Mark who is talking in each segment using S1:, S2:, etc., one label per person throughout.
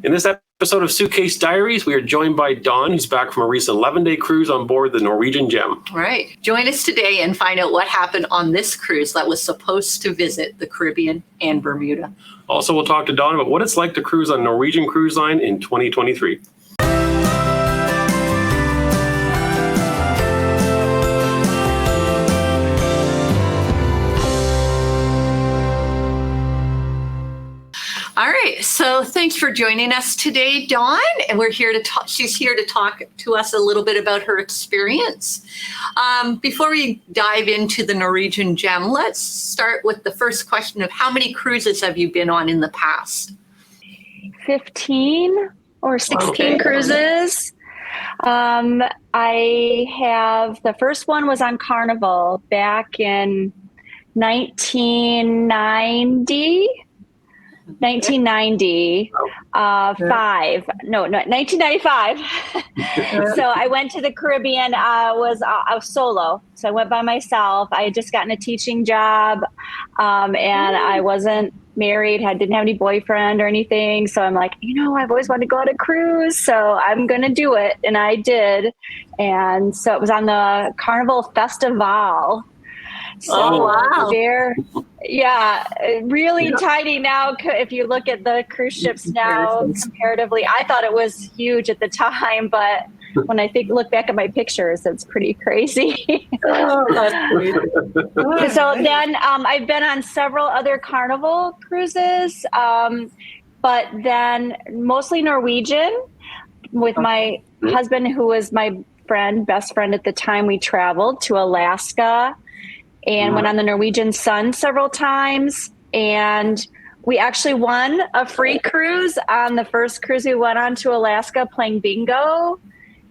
S1: In this episode of Suitcase Diaries, we are joined by Dawn, who's back from a recent 11-day cruise on board the Norwegian Gem.
S2: All right. Join us today and find out what happened on this cruise that was supposed to visit the Caribbean and Bermuda.
S1: Also, we'll talk to Dawn about what it's like to cruise on Norwegian Cruise Line in 2023.
S2: All right, so thanks for joining us today, Dawn. And we're here to talk. She's here to talk to us a little bit about her experience. Before we dive into the Norwegian Gem, let's start with the first question of how many cruises have you been on in the past?
S3: 15 or 16 cruises. I have, the first one was on Carnival back in 1995. 1995. So I went to the Caribbean. I was solo. So I went by myself. I had just gotten a teaching job, and I wasn't married. Didn't have any boyfriend or anything. So I'm like, I've always wanted to go on a cruise, so I'm going to do it. And I did. And so it was on the Carnival Festival. So really tiny now. If you look at the cruise ships now, comparatively, I thought it was huge at the time, but when I look back at my pictures, it's pretty crazy. So then I've been on several other Carnival cruises, but then mostly Norwegian with my husband, who was my best friend at the time. We traveled to Alaska and went on the Norwegian Sun several times. And we actually won a free cruise on the first cruise we went on to Alaska, playing bingo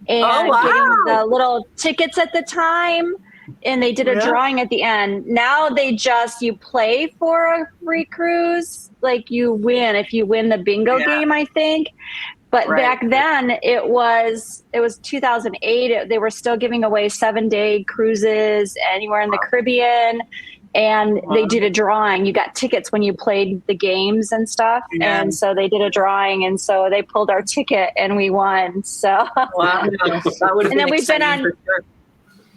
S3: and getting the little tickets at the time. And they did a drawing at the end. Now you play for a free cruise, like you win if you win the bingo game, I think. But back then it was 2008. They were still giving away 7-day cruises anywhere in the Caribbean. And they did a drawing. You got tickets when you played the games and stuff. Yeah. And so they did a drawing. And so they pulled our ticket and we won. So
S2: that would have been exciting for sure.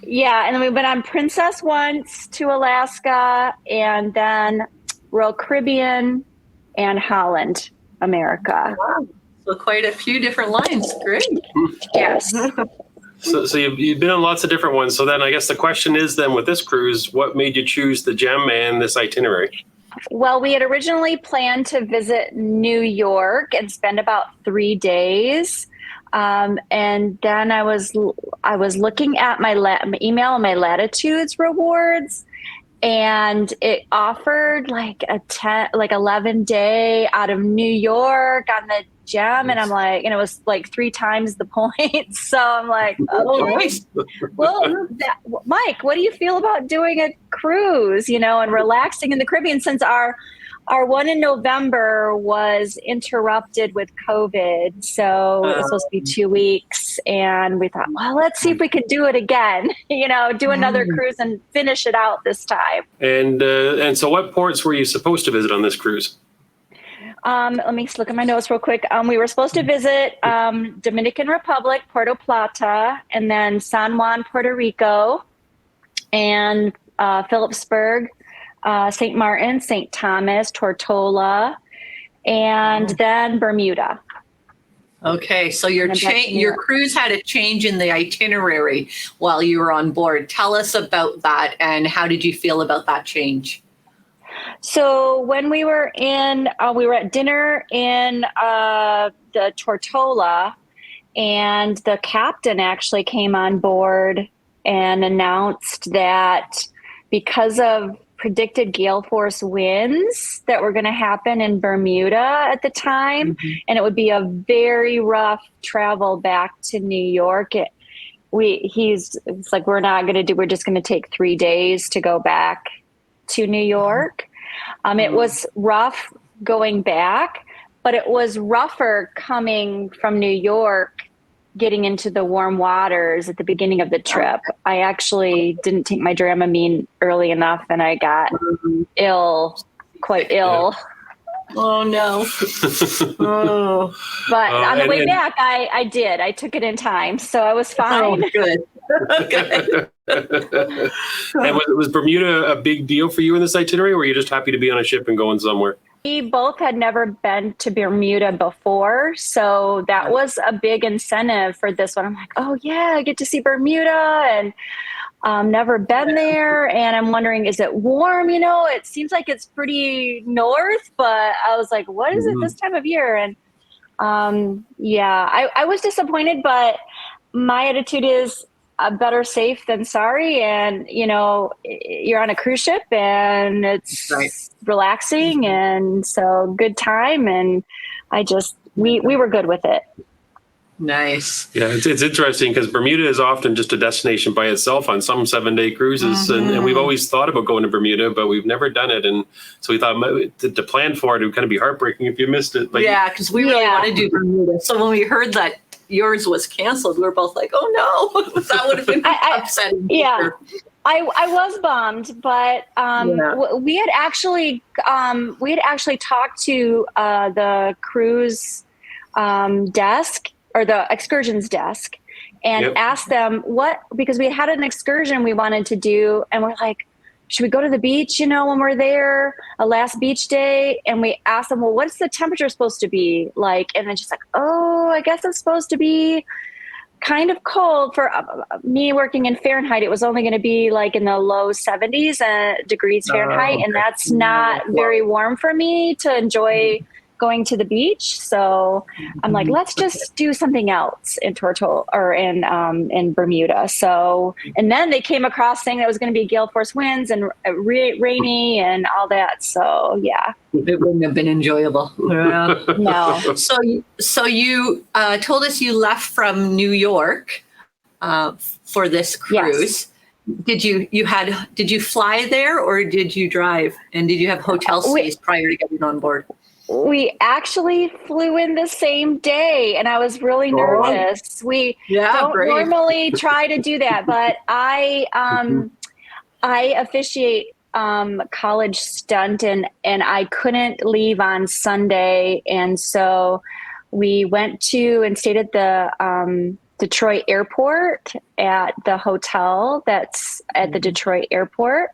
S3: Yeah. And then we've been on Princess once to Alaska, and then Royal Caribbean and Holland, America.
S2: Wow. So quite a few different lines. Great.
S3: Yes.
S1: So you've been on lots of different ones. So then I guess the question is then, with this cruise, what made you choose the Gem and this itinerary?
S3: Well, we had originally planned to visit New York and spend about 3 days. And then I was looking at my email and my Latitudes rewards, and it offered like 11-day out of New York on the Gem. And I'm like, and it was like 3 times the points. So I'm like, okay, well, Mike, what do you feel about doing a cruise, and relaxing in the Caribbean, since our one in November was interrupted with COVID. So it was supposed to be 2 weeks. And we thought, well, let's see if we could do it again, do another cruise and finish it out this time.
S1: And so what ports were you supposed to visit on this cruise?
S3: Let me look at my notes real quick. We were supposed to visit Dominican Republic, Puerto Plata, and then San Juan, Puerto Rico, and Phillipsburg, St. Martin, St. Thomas, Tortola, and then Bermuda.
S2: Okay, so your cruise had a change in the itinerary while you were on board. Tell us about that, and how did you feel about that change?
S3: So when we were at dinner in the Tortola, and the captain actually came on board and announced that because of predicted gale force winds that were going to happen in Bermuda at the time, and it would be a very rough travel back to New York. It's like, we're just going to take 3 days to go back to New York. It was rough going back, but it was rougher coming from New York, getting into the warm waters at the beginning of the trip. I actually didn't take my Dramamine early enough, and I got quite ill.
S2: Oh no. Oh,
S3: But on the
S1: and-
S3: way
S1: and-
S3: back, I did. I took it in time, so I was fine.
S2: oh good. Good.
S1: And was Bermuda a big deal for you in this itinerary, or were you just happy to be on a ship and going somewhere?
S3: We both had never been to Bermuda before, so that was a big incentive for this one. I'm like, oh yeah, I get to see Bermuda, and never been there, and I'm wondering, is it warm? You know, it seems like it's pretty north, but I was like, what is it this time of year? And yeah, I was disappointed, but my attitude is better safe than sorry. And, you know, you're on a cruise ship and it's
S2: Right.
S3: relaxing. And so good time. And we were good with it.
S2: Nice.
S1: Yeah, it's interesting because Bermuda is often just a destination by itself on some 7-day cruises. And we've always thought about going to Bermuda, but we've never done it. And so we thought to plan for it, it would kind of be heartbreaking if you missed it. Like,
S2: Yeah, because we really want to do Bermuda. So when we heard that yours was canceled, we were both like, oh no, that would have been upsetting.
S3: Yeah. I was bummed, but we had actually talked to the cruise desk or the excursions desk and asked them because we had an excursion we wanted to do, and we're like, should we go to the beach, you know, when we're there, a last beach day? And we asked them, well, what's the temperature supposed to be like? And then she's like, oh, I guess it's supposed to be kind of cold. For me working in Fahrenheit, it was only going to be like in the low 70s degrees Fahrenheit. And that's not very warm for me to enjoy going to the beach. So I'm like, let's just do something else in in Bermuda. So, and then they came across saying that it was going to be gale force winds and rainy and all that. So yeah.
S2: It wouldn't have been enjoyable. Yeah.
S3: No.
S2: So you told us you left from New York for this cruise. Yes. Did you fly there or did you drive? And did you have hotel stays prior to getting on board?
S3: We actually flew in the same day, and I was really nervous. We don't normally try to do that, but I officiate college stunt, and I couldn't leave on Sunday, and so we went to and stayed at the Detroit airport at the hotel that's at the Detroit airport,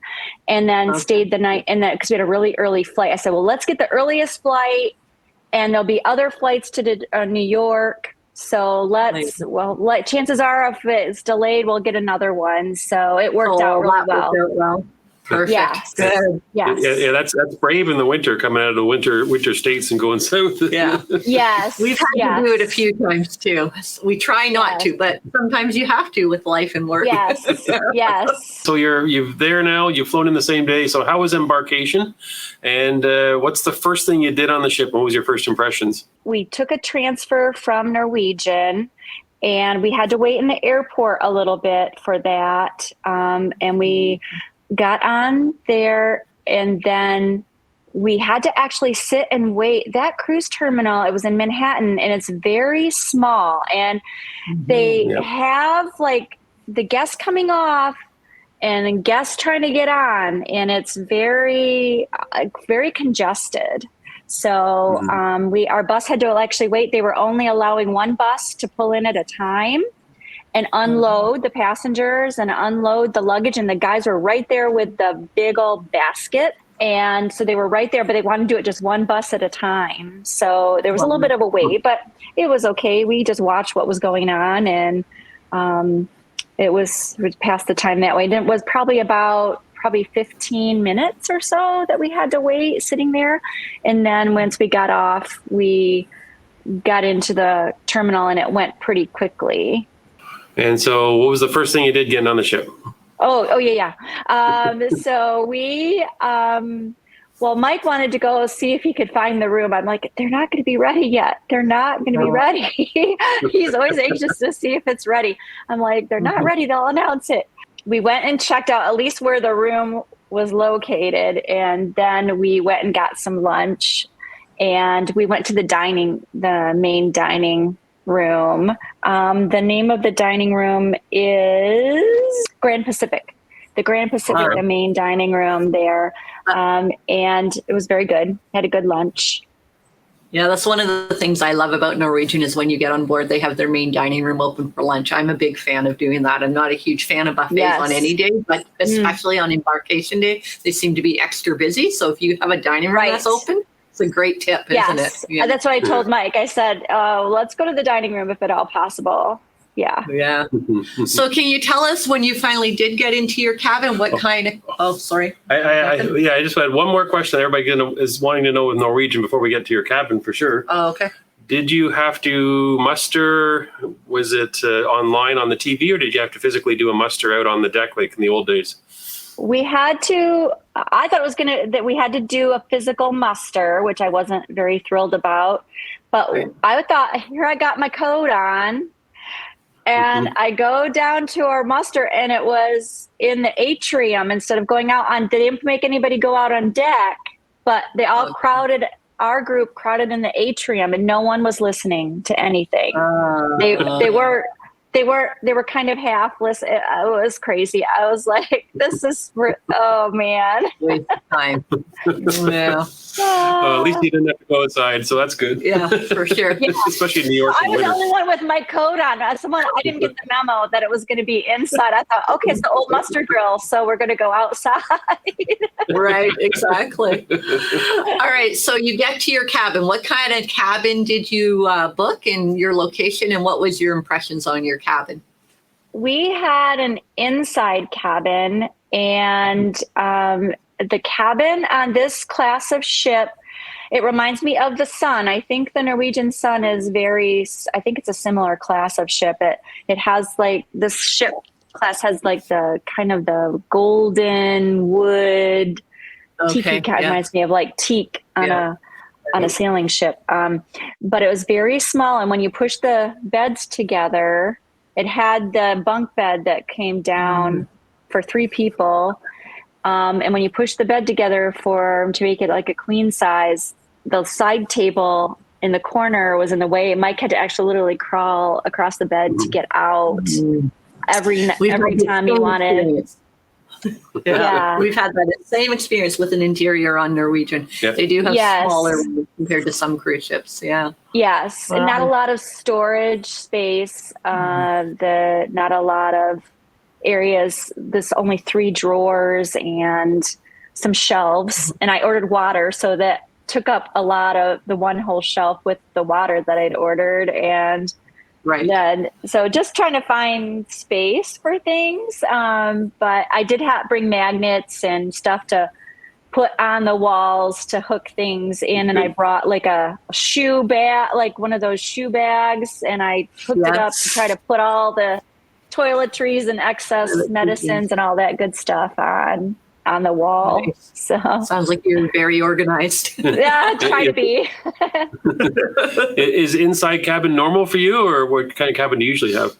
S3: and then stayed the night. And then because we had a really early flight, I said, well, let's get the earliest flight, and there'll be other flights to New York. So chances are if it's delayed, we'll get another one. So it worked out really well.
S2: Perfect.
S3: Yes.
S2: Good.
S3: Yes.
S1: Yeah, that's brave in the winter, coming out of the winter states and going south.
S2: Yeah.
S3: Yes.
S2: We've had to do it a few times too. We try not to, but sometimes you have to with life and work.
S3: Yes. Yes.
S1: So you're there now. You've flown in the same day. So how was Embarkation? And what's the first thing you did on the ship? What was your first impressions?
S3: We took a transfer from Norwegian, and we had to wait in the airport a little bit for that. And we got on there, and then we had to actually sit and wait. That cruise terminal, it was in Manhattan, and it's very small, and they have like the guests coming off and guests trying to get on, and it's very, very congested. So our bus had to actually wait. They were only allowing one bus to pull in at a time and unload the passengers and unload the luggage. And the guys were right there with the big old basket. And so they were right there, but they wanted to do it just one bus at a time. So there was a little bit of a wait, but it was okay. We just watched what was going on, and it was past the time that way. And it was probably 15 minutes or so that we had to wait sitting there. And then once we got off, we got into the terminal, and it went pretty quickly.
S1: And so what was the first thing you did getting on the ship?
S3: Oh yeah. So we, Mike wanted to go see if he could find the room. I'm like, they're not going to be ready yet. They're not going to be ready. He's always anxious to see if it's ready. I'm like, they're not ready. They'll announce it. We went and checked out at least where the room was located. And then we went and got some lunch, and we went to the main dining room. The name of the dining room is Grand Pacific. the Grand Pacific,
S2: Wow.
S3: the main dining room there. And it was very good. Had a good lunch.
S2: Yeah, that's one of the things I love about Norwegian is when you get on board, they have their main dining room open for lunch. I'm a big fan of doing that. I'm not a huge fan of buffets
S3: Yes.
S2: on any day, but especially on Embarkation Day, they seem to be extra busy. So if you have a dining room that's open, it's a great tip, isn't
S3: Yes.
S2: it? Yeah.
S3: That's what I told Mike. I said, let's go to the dining room if at all possible. Yeah.
S2: Yeah. So can you tell us when you finally did get into your cabin, what kind of, oh, sorry.
S1: I just had one more question. Everybody is wanting to know with Norwegian before we get to your cabin for sure.
S2: Oh, okay.
S1: Did you have to muster? Was it online on the TV, or did you have to physically do a muster out on the deck like in the old days?
S3: We had to, I thought it was that we had to do a physical muster, which I wasn't very thrilled about. But I thought, here I got my coat on. And I go down to our muster, and it was in the atrium instead of going out on. They didn't make anybody go out on deck, but they all crowded. Our group crowded in the atrium, and no one was listening to anything. They were kind of half listening. It was crazy. I was like, "This is oh man,
S2: Waste of time." Yeah.
S1: At least you didn't have to go outside, so that's good.
S2: Yeah, for sure.
S3: Yeah.
S1: Especially in New York.
S3: I was the only one with my coat on. I didn't get the memo that it was going to be inside. I thought, okay, it's the old muster drill, so we're going to go outside.
S2: Right, exactly. All right, so you get to your cabin. What kind of cabin did you book, and your location, and what was your impressions on your cabin?
S3: We had an inside cabin, and the cabin on this class of ship, it reminds me of the Sun. I think the Norwegian Sun is I think it's a similar class of ship. It has like, this ship class has like the kind of the golden wood tiki kind, reminds me of like teak on a sailing ship. But it was very small. And when you push the beds together, it had the bunk bed that came down for 3 people. And when you push the bed together to make it like a queen size, the side table in the corner was in the way. Mike had to actually literally crawl across the bed to get out every time he wanted.
S2: Yeah, we've had that same experience with an interior on Norwegian. Yeah. They do have smaller rooms compared to some cruise ships. Yeah.
S3: Yes, and not a lot of storage space. Not a lot of areas. There's only 3 drawers and some shelves. And I ordered water, so that took up a lot of the one whole shelf with the water that I'd ordered. And then, so just trying to find space for things. But I did bring magnets and stuff to put on the walls to hook things in. And I brought like a shoe bag, like one of those shoe bags. And I hooked it up to try to put all the toiletries and excess medicines and all that good stuff on the wall. Nice. So
S2: sounds like you're very organized.
S3: Yeah, try to be.
S1: Is inside cabin normal for you, or what kind of cabin do you usually have?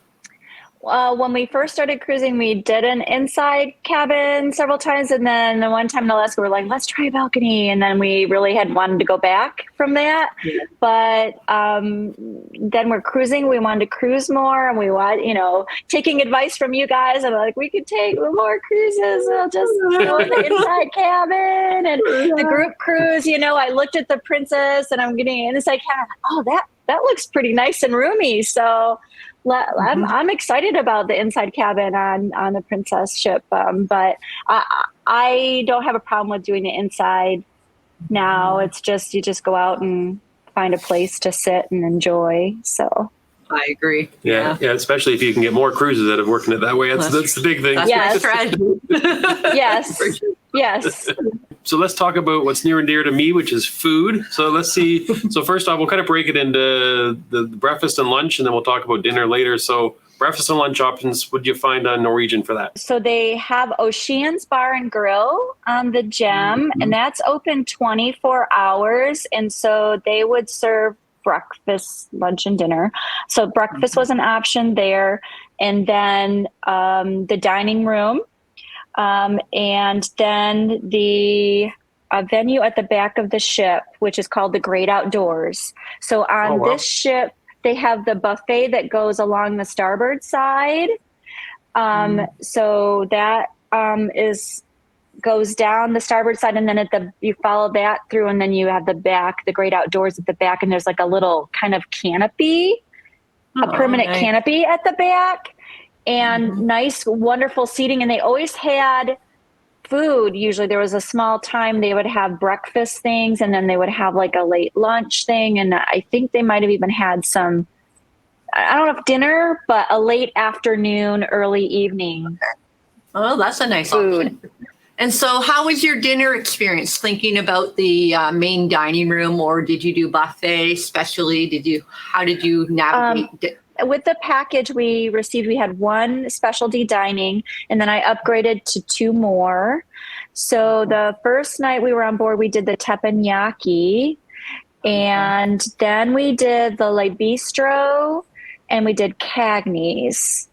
S3: When we first started cruising, we did an inside cabin several times. And then the one time in Alaska, we were like, let's try a balcony. And then we really had wanted to go back from that. Yeah. But then we're cruising. We wanted to cruise more. And we want, taking advice from you guys. I'm like, we could take more cruises. We'll just go in the inside cabin. And the group cruise, I looked at the Princess and I'm getting an inside cabin. Oh, that looks pretty nice and roomy. So I'm excited about the inside cabin on the Princess ship, but I don't have a problem with doing it inside now. It's just you just go out and find a place to sit and enjoy. So
S2: I agree.
S1: Yeah, especially if you can get more cruises that are working it that way. That's the big thing.
S3: Yes.
S2: Yes.
S3: Yes.
S1: So let's talk about what's near and dear to me, which is food. So let's see. So first off, we'll kind of break it into the breakfast and lunch, and then we'll talk about dinner later. So breakfast and lunch options, what did you find on Norwegian for that?
S3: So they have Ocean's Bar and Grill on the Gem, and that's open 24 hours. And so they would serve breakfast, lunch, and dinner. So breakfast was an option there. And then the dining room. And then the venue at the back of the ship, which is called the Great Outdoors. So on this ship, they have the buffet that goes along the starboard side. So that goes down the starboard side, and then you follow that through, and then you have the great outdoors at the back, and there's like a little kind of canopy, a permanent canopy at the back, and nice, wonderful seating. And they always had food. Usually there was a small time they would have breakfast things, and then they would have like a late lunch thing. And I think they might have even had some, I don't know if dinner, but a late afternoon, early evening.
S2: Oh, that's a nice
S3: food.
S2: option. And so how was your dinner experience, thinking about the main dining room, or did you do buffet specially? How did you navigate?
S3: With the package we received, we had one specialty dining, and then I upgraded to 2 more. So the first night we were on board, we did the teppanyaki, and then we did the Le Bistro, and we did Cagney's.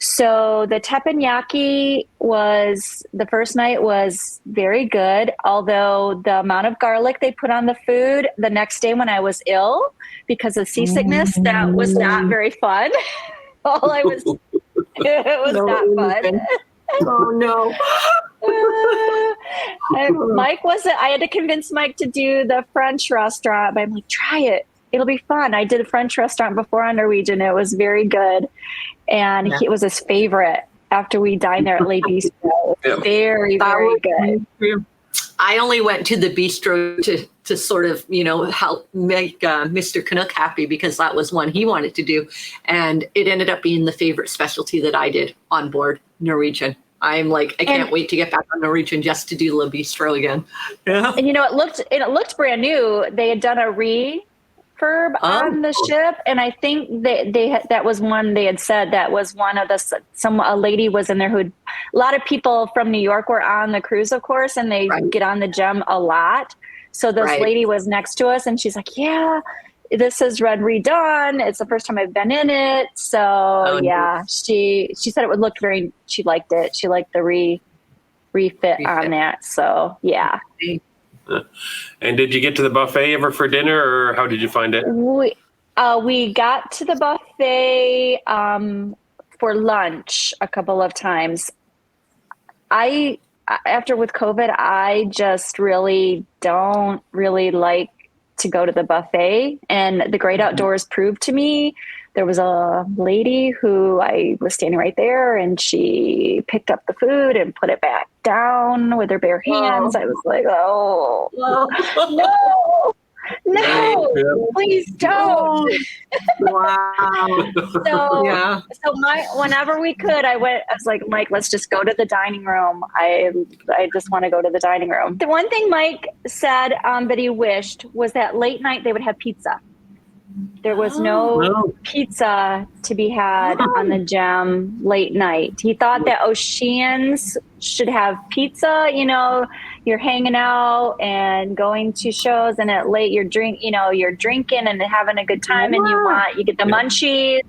S3: So the teppanyaki the first night was very good, although the amount of garlic they put on the food the next day when I was ill because of seasickness, that was not very fun. It was not fun.
S2: Oh no.
S3: I had to convince Mike to do the French restaurant, but I'm like, try it. It'll be fun. I did a French restaurant before on Norwegian. It was very good. And it was his favorite after we dined there at Le Bistro. Very, very good.
S2: I only went to the bistro to sort of, help make Mr. Canuck happy, because that was one he wanted to do. And it ended up being the favorite specialty that I did on board Norwegian. I'm like, I can't wait to get back on Norwegian just to do Le Bistro again. Yeah.
S3: And it looked brand new. They had done a refurb on the ship, and I think that was one they had said that was one of a lady was in there a lot of people from New York were on the cruise, of course, and they get on the Gem a lot. So this lady was next to us, and she's like, "Yeah, this is redone. It's the first time I've been in it." So she said it would look she liked it. She liked the refit on that. So yeah.
S1: And did you get to the buffet ever for dinner, or how did you find it?
S3: We got to the buffet for lunch a couple of times. After with COVID, I just really don't like to go to the buffet, and the Great Outdoors proved to me. There was a lady who I was standing right there, and she picked up the food and put it back down with her bare hands. I was like, oh, no, please don't.
S2: Wow.
S3: Whenever we could, I was like, Mike, let's just go to the dining room. I just want to go to the dining room. The one thing Mike said that he wished was that late night they would have pizza. There was no pizza to be had on the Gem late night. He thought that Oceans should have pizza. You're hanging out and going to shows, and at late you're drinking and having a good time, and you get the munchies,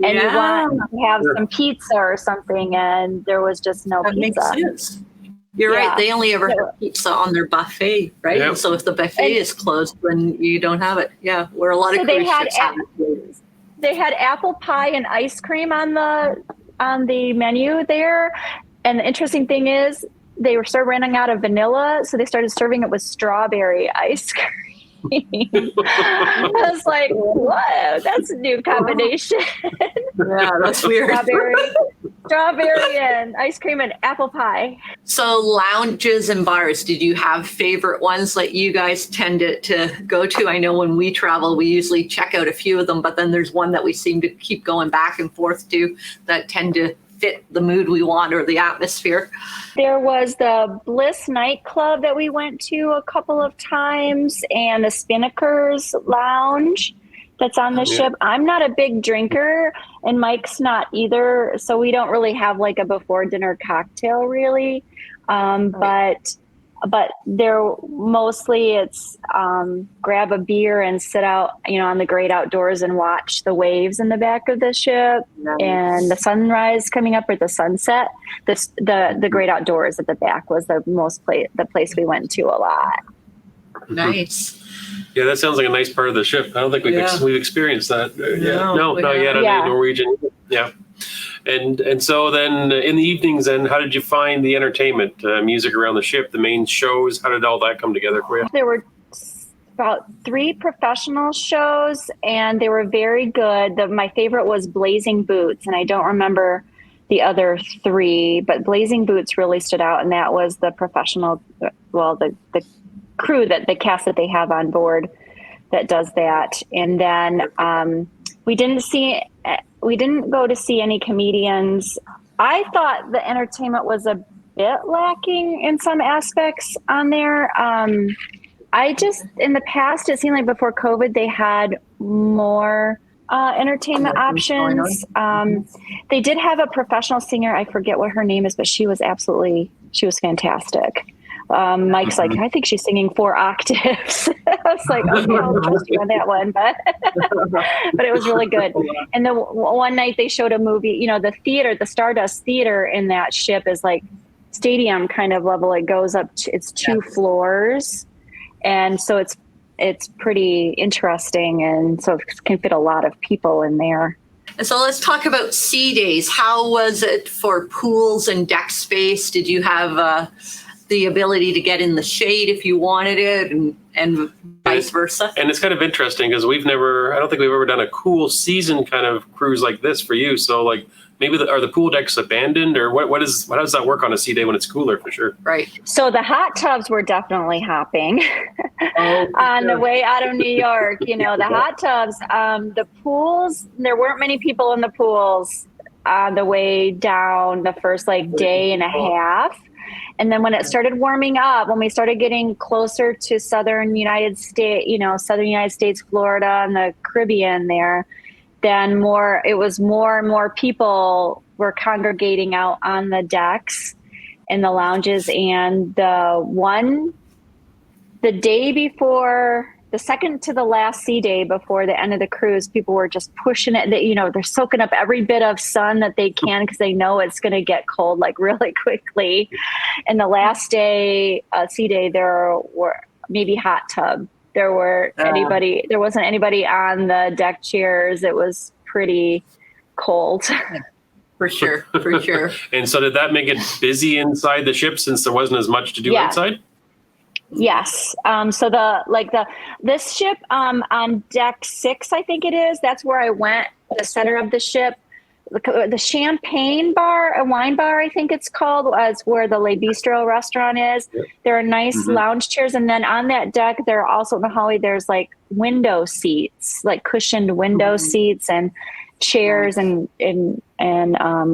S3: and you want to have some pizza or something, and there was just no pizza.
S2: Makes sense. You're right. They only ever have pizza on their buffet, right?
S1: Yeah.
S2: So if the buffet is closed, then you don't have it. Yeah, where a lot of cruise ships have it.
S3: They had apple pie and ice cream on the menu there. And the interesting thing is they started running out of vanilla, so they started serving it with strawberry ice cream. I was like, whoa, that's a new combination.
S2: Yeah, that's weird.
S3: Strawberry and ice cream and apple pie.
S2: So lounges and bars, did you have favorite ones that you guys tend to go to? I know when we travel, we usually check out a few of them, but then there's one that we seem to keep going back and forth to that tend to fit the mood we want or the atmosphere.
S3: There was the Bliss nightclub that we went to a couple of times, and the Spinnaker's lounge that's on the ship. I'm not a big drinker, and Mike's not either, so we don't really have like a before dinner cocktail really. But there mostly it's grab a beer and sit out, on the Great Outdoors and watch the waves in the back of the ship and the sunrise coming up or the sunset. The Great Outdoors at the back was the place we went to a lot.
S2: Nice.
S1: Yeah, that sounds like a nice part of the ship. I don't think we've experienced that. No, not yet on the Norwegian. Yeah. And so then in the evenings, then how did you find the entertainment, music around the ship, the main shows? How did all that come together for you?
S3: There were about 3 professional shows, and they were very good. My favorite was Blazing Boots, and I don't remember the other 3, but Blazing Boots really stood out, and that was the professional, well, the crew, that the cast that they have on board that does that. And then we didn't go to see any comedians. I thought the entertainment was a bit lacking in some aspects on there. In the past, it seemed like before COVID, they had more entertainment options. They did have a professional singer. I forget what her name is, but she was fantastic. Mike's like, I think she's singing 4 octaves. I was like, okay, I'll trust you on that one, but it was really good. And the one night they showed a movie, the theater, the Stardust Theater in that ship is like stadium kind of level. It goes up, it's 2 floors. And so it's pretty interesting. And so it can fit a lot of people in there.
S2: And so let's talk about sea days. How was it for pools and deck space? Did you have the ability to get in the shade if you wanted it, and vice versa? And it's
S1: kind of interesting because I don't think we've ever done a cool season kind of cruise like this for you. So like maybe are the pool decks abandoned, or how does that work on a sea day when it's cooler for sure?
S2: Right.
S3: So the hot tubs were definitely hopping on the way out of New York. The hot tubs, the pools, there weren't many people in the pools on the way down the first day and a half. And then when it started warming up, when we started getting closer to southern United States, Florida and the Caribbean there, then it was more and more people were congregating out on the decks in the lounges. And the day before, the second to the last sea day before the end of the cruise, people were just pushing it. They're soaking up every bit of sun that they can because they know it's going to get cold really quickly. And the last day, sea day, there were maybe hot tub. There wasn't anybody on the deck chairs. It was pretty cold.
S2: For sure.
S1: And so did that make it busy inside the ship since there wasn't as much to do outside?
S3: Yes. So this ship on deck 6, I think it is, that's where I went, the center of the ship. The champagne bar, a wine bar, I think it's called, is where the Le Bistro restaurant is. There are nice lounge chairs. And then on that deck, there are also in the hallway, there's window seats, cushioned window seats and chairs and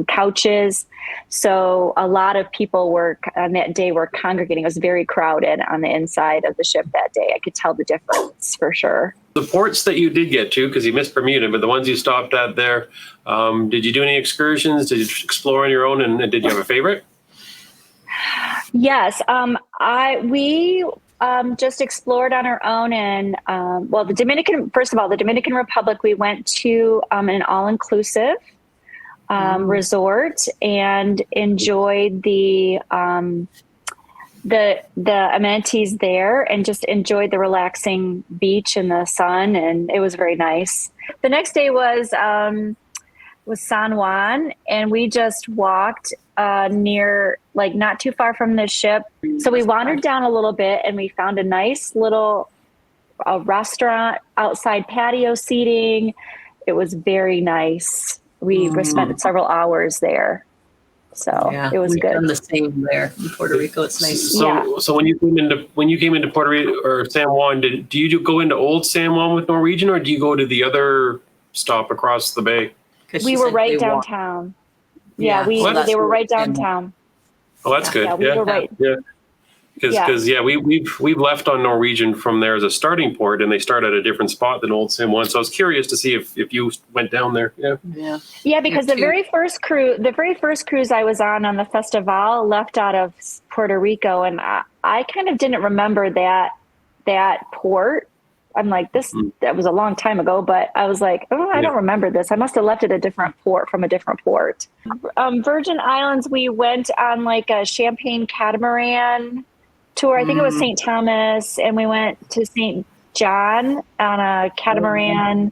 S3: couches. So a lot of people on that day were congregating. It was very crowded on the inside of the ship that day. I could tell the difference for sure.
S1: The ports that you did get to, because you missed Bermuda, but the ones you stopped at there, did you do any excursions? Did you explore on your own? And did you have a favorite?
S3: Yes. We just explored on our own. And the Dominican Republic, we went to an all-inclusive resort and enjoyed the amenities there and just enjoyed the relaxing beach and the sun, and it was very nice. The next day was San Juan, and we just walked near, not too far from the ship. So we wandered down a little bit and we found a nice little restaurant, outside patio seating. It was very nice. We spent several hours there. So it was good.
S2: We've done the same there in Puerto Rico. It's nice.
S1: So when you came into Puerto Rico or San Juan, do you go into Old San Juan with Norwegian, or do you go to the other stop across the bay?
S3: We were right downtown. They were right downtown.
S1: Oh, that's good.
S3: Yeah, we were right.
S1: Yeah. Because we've left on Norwegian from there as a starting port, and they start at a different spot than Old San Juan. So I was curious to see if you went down there.
S3: Yeah. Because the very first cruise I was on the Festival left out of Puerto Rico, and I kind of didn't remember that port. I'm like, that was a long time ago, but I was like, I don't remember this. I must have left it a different port. Virgin Islands, we went on a champagne catamaran tour. I think it was St. Thomas, and we went to St. John on a catamaran.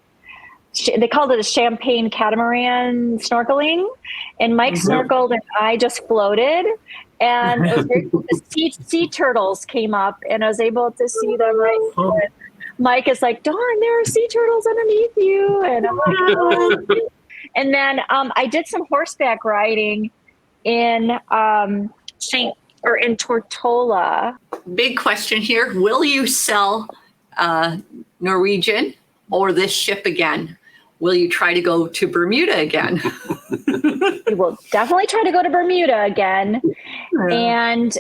S3: They called it a champagne catamaran snorkeling, and Mike snorkeled and I just floated. And it was very cool. The sea turtles came up and I was able to see them right.
S1: Oh.
S3: Mike is like, Dawn, there are sea turtles underneath you. And I'm like, oh. And then I did some horseback riding in Tortola.
S2: Big question here. Will you sell Norwegian or this ship again? Will you try to go to Bermuda again?
S3: We will definitely try to go to Bermuda again. And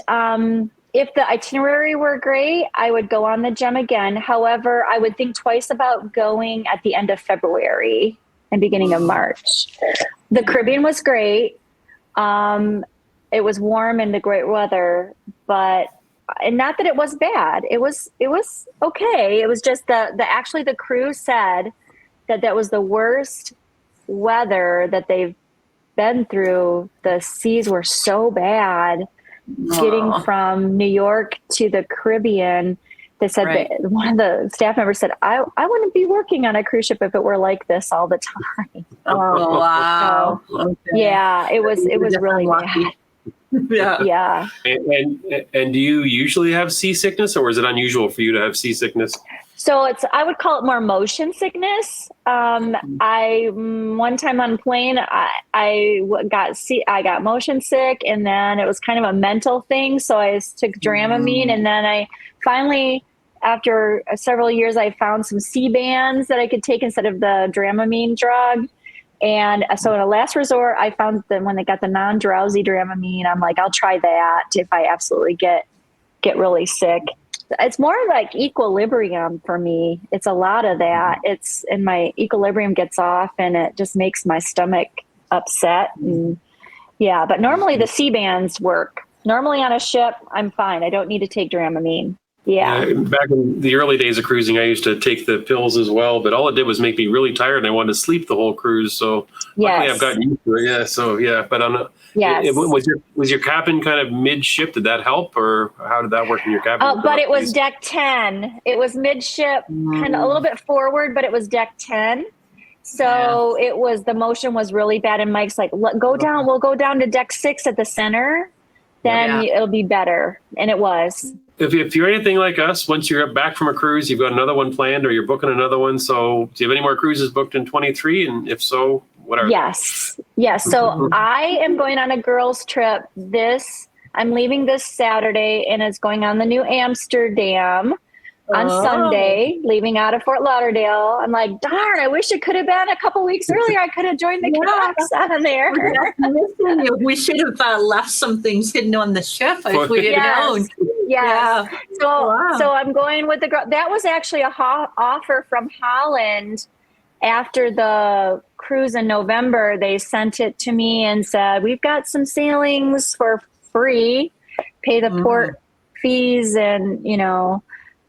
S3: if the itinerary were great, I would go on the Gem again. However, I would think twice about going at the end of February and beginning of March. The Caribbean was great. It was warm and the great weather, but and not that it was bad. It was okay. It was just the crew said that was the worst weather that they've been through. The seas were so bad. Getting from New York to the Caribbean, they said that one of the staff members said, I wouldn't be working on a cruise ship if it were like this all the time.
S2: Oh, wow.
S3: So, okay. Yeah, it was really bad. Yeah.
S1: And do you usually have seasickness, or is it unusual for you to have seasickness?
S3: So I would call it more motion sickness. One time on plane, I got motion sick, and then it was kind of a mental thing. So I took Dramamine, and then I finally, after several years, I found some C-bands that I could take instead of the Dramamine drug. And so in a last resort, I found that when they got the non-drowsy Dramamine, I'm like, I'll try that if I absolutely get really sick. It's more like equilibrium for me. It's a lot of that. And my equilibrium gets off and it just makes my stomach upset. And yeah, but normally the C-bands work. Normally on a ship, I'm fine. I don't need to take Dramamine. Yeah.
S1: Back in the early days of cruising, I used to take the pills as well, but all it did was make me really tired and I wanted to sleep the whole cruise. So luckily I've gotten used to it. Yeah. So yeah, but was your cabin kind of midship? Did that help, or how did that work in your cabin?
S3: But it was deck 10. It was midship, kind of a little bit forward, but it was deck 10. So it was, the motion was really bad. And Mike's like, go down. We'll go down to deck 6 at the center. Then it'll be better. And it was.
S1: If you're anything like us, once you're back from a cruise, you've got another one planned or you're booking another one. So do you have any more cruises booked in 23? And if so, what are they? Yes. So I am going on a girls trip I'm leaving this Saturday, and it's going on the New Amsterdam on Sunday, leaving out of Fort Lauderdale. I'm like, darn, I wish it could have been a couple weeks earlier. I could have joined the Canucks on there.
S2: We should have left some things hidden on the ship if we had known.
S3: Yeah. So I'm going with the girl. That was actually a offer from Holland. After the cruise in November, they sent it to me and said, we've got some sailings for free, pay the port fees and,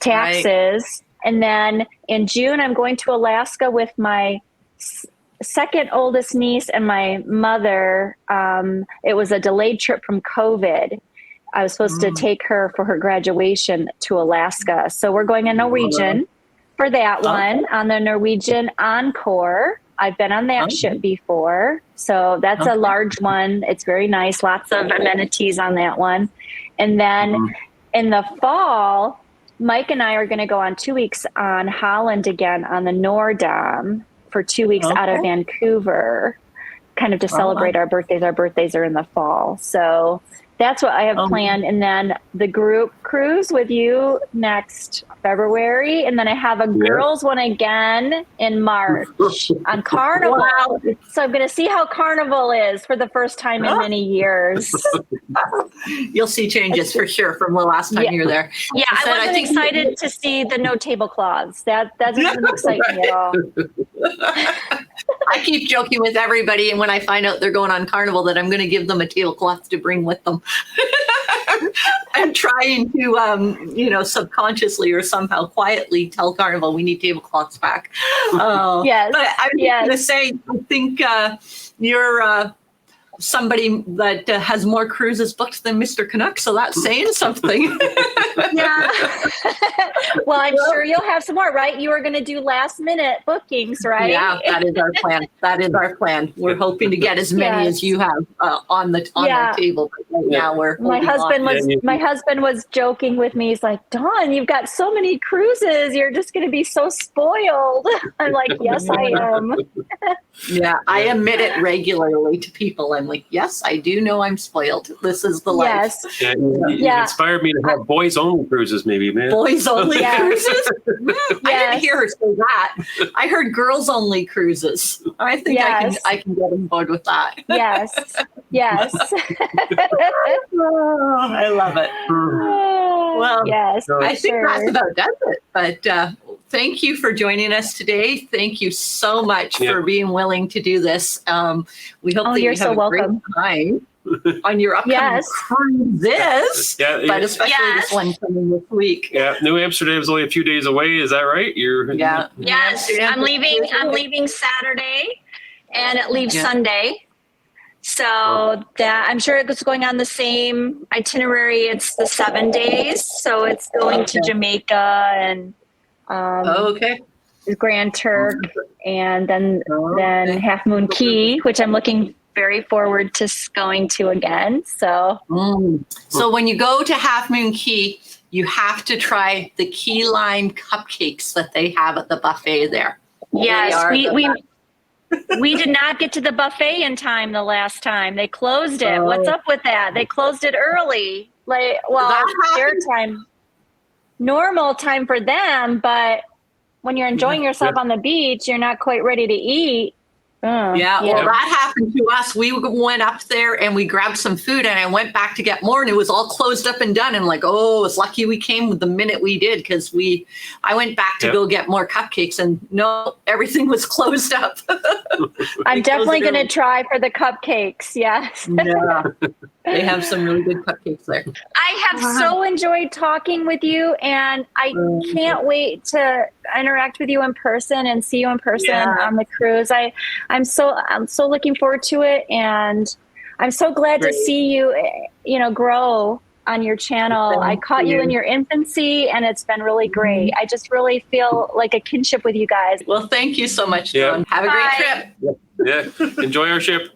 S3: taxes. Right. And then in June, I'm going to Alaska with my second oldest niece and my mother. It was a delayed trip from COVID. I was supposed to take her for her graduation to Alaska. So we're going in Norwegian for that one, on the Norwegian Encore. I've been on that ship before. So that's a large one. It's very nice. Lots of amenities on that one. And then in the fall, Mike and I are going to go on 2 weeks on Holland again on the Noordam for 2 weeks out of Vancouver, kind of to celebrate our birthdays. Our birthdays are in the fall. So that's what I have planned. And then the group cruise with you next February. And then I have a girls one again in March on Carnival. Wow. So I'm going to see how Carnival is for the first time in many years.
S2: You'll see changes for sure from the last time you were there.
S3: Yeah, I wasn't excited to see the no tablecloths. That doesn't excite me at all.
S2: I keep joking with everybody, and when I find out they're going on Carnival, that I'm going to give them a tablecloth to bring with them. I'm trying to, subconsciously or somehow quietly tell Carnival we need tablecloths back.
S3: Yes.
S2: But I'm going to say, I think you're somebody that has more cruises booked than Mr. Canuck, so that's saying something.
S3: Yeah. Well, I'm sure you'll have some more, right? You are going to do last minute bookings, right?
S2: Yeah, that is our plan. That is our plan. We're hoping to get as many as you have on the table. But right now, we're
S3: my husband was joking with me. He's like, Dawn, you've got so many cruises. You're just going to be so spoiled. I'm like, yes, I am.
S2: Yeah, I admit it regularly to people. I'm like, yes, I do know I'm spoiled. This is the life.
S3: Yes.
S1: Yeah, you inspired me to have boys only cruises, maybe, man.
S2: Boys only cruises? I didn't
S3: Yes.
S2: hear her say that. I heard girls only cruises. I think I can get on board with that.
S3: Yes. Yes.
S2: Oh, I love it. Well,
S3: yes.
S2: I think that's about does it. But thank you for joining us today. Thank you so much for being willing to do this. We hope that you have a great time on your upcoming cruises.
S1: Yeah,
S2: but especially this one coming this week.
S1: Yeah, New Amsterdam's only a few days away. Is that right?
S3: Yes, I'm leaving Saturday, and it leaves Sunday. So that I'm sure it's going on the same itinerary. It's the 7 days, so it's going to Jamaica and Grand Turk, and then Half Moon Key, which I'm looking very forward to going to again. So,
S2: so when you go to Half Moon Key, you have to try the key lime cupcakes that they have at the buffet there.
S3: Yes, we did not get to the buffet in time the last time. They closed it. What's up with that? They closed it early. Their time, normal time for them, but when you're enjoying yourself on the beach, you're not quite ready to eat.
S2: Well, that happened to us. We went up there and we grabbed some food, and I went back to get more, and it was all closed up and done. And it's lucky we came the minute we did, because I went back to go get more cupcakes, and no, everything was closed up.
S3: I'm definitely going to try for the cupcakes. Yes.
S2: Yeah. They have some really good cupcakes there.
S3: I have so enjoyed talking with you, and I can't wait to interact with you in person and see you in person on the cruise. I'm so looking forward to it, and I'm so glad to see you, grow on your channel. I caught you in your infancy, and it's been really great. I just really feel like a kinship with you guys.
S2: Well, thank you so much, Dawn. Have a great trip.
S1: Yeah, enjoy our ship.